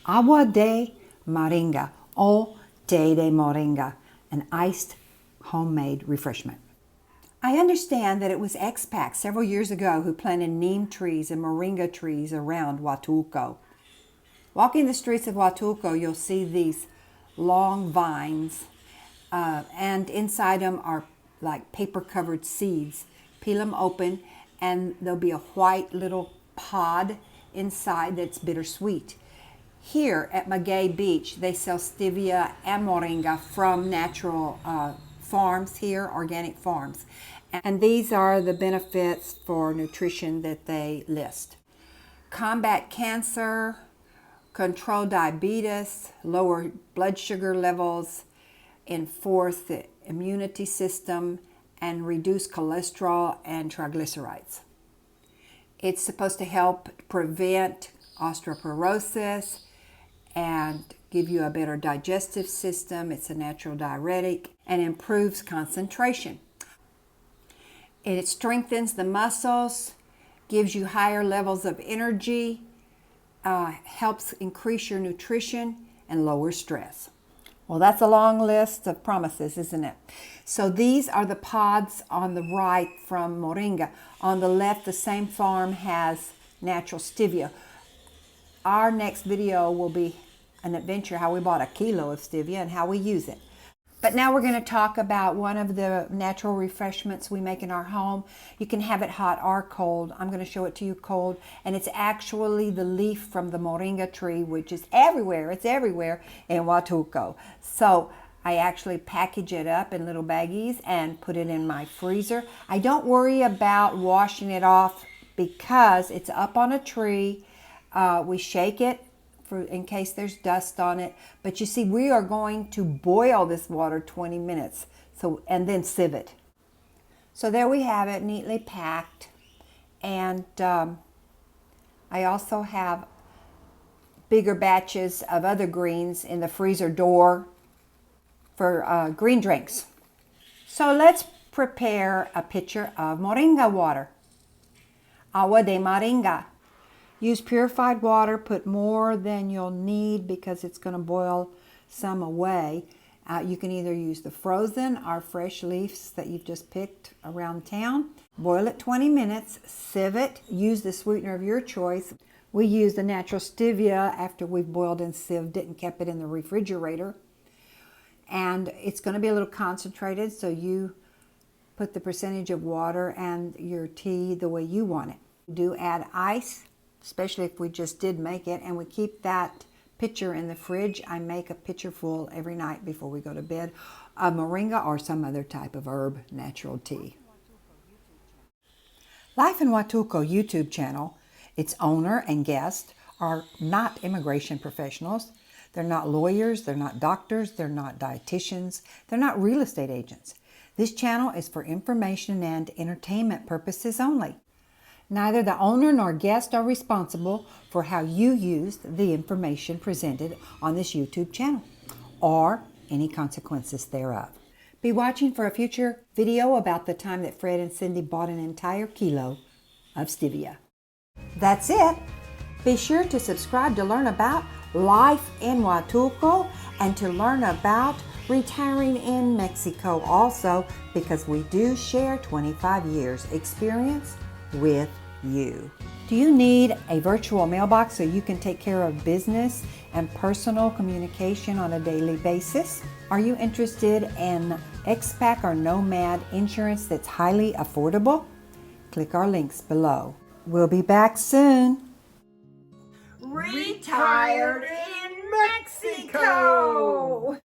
Agua de Moringa o té de Moringa, an iced homemade refreshment. I understand that it was expats several years ago who planted neem trees and moringa trees around Huatulco. Walking the streets of Huatulco, you'll see these long vines, and inside them are like paper-covered seeds. Peel them open, and there'll be a white little pod inside that's bittersweet. Here at Maguey Beach, they sell stevia and moringa from natural farms here, organic farms. And these are the benefits for nutrition that they list. Combat cancer, control diabetes, lower blood sugar levels, enforce the immunity system, and reduce cholesterol and triglycerides. It's supposed to help prevent osteoporosis and give you a better digestive system. It's a natural diuretic and improves concentration. It strengthens the muscles, gives you higher levels of energy, helps increase your nutrition, and lower stress. Well, that's a long list of promises, isn't it? So these are the pods on the right from Moringa. On the left, the same farm has natural stevia. Our next video will be an adventure how we bought a kilo of stevia and how we use it. But now we're going to talk about one of the natural refreshments we make in our home. You can have it hot or cold. I'm going to show it to you cold. And it's actually the leaf from the moringa tree, which is everywhere. It's everywhere in Huatulco. So I actually package it up in little baggies and put it in my freezer. I don't worry about washing it off because it's up on a tree. We shake it in case there's dust on it. But you see, we are going to boil this water 20 minutes and then sieve it. So there we have it, neatly packed. And I also have bigger batches of other greens in the freezer door for green drinks. So let's prepare a pitcher of moringa water. Agua de moringa. Use purified water, put more than you'll need because it's going to boil some away. You can either use the frozen or fresh leaves that you've just picked around town. Boil it 20 minutes, sieve it, use the sweetener of your choice. We use the natural stevia after we've boiled and sieved it and kept it in the refrigerator. And it's going to be a little concentrated, so you put the percentage of water and your tea the way you want it. Do add ice, especially if we just did make it, and we keep that pitcher in the fridge. I make a pitcher full every night before we go to bed of moringa or some other type of herb natural tea. Life in Huatulco YouTube channel, its owner and guest are not immigration professionals. They're not lawyers, they're not doctors, they're not dietitians, they're not real estate agents. This channel is for information and entertainment purposes only. Neither the owner nor guest are responsible for how you used the information presented on this YouTube channel or any consequences thereof. Be watching for a future video about the time that Fred and Cindy bought an entire kilo of stevia. That's it. Be sure to subscribe to learn about life in Huatulco and to learn about retiring in Mexico also, because we do share 25 years experience with you. Do you need a virtual mailbox so you can take care of business and personal communication on a daily basis? Are you interested in expat or nomad insurance that's highly affordable? Click our links below. We'll be back soon. Retired in Mexico!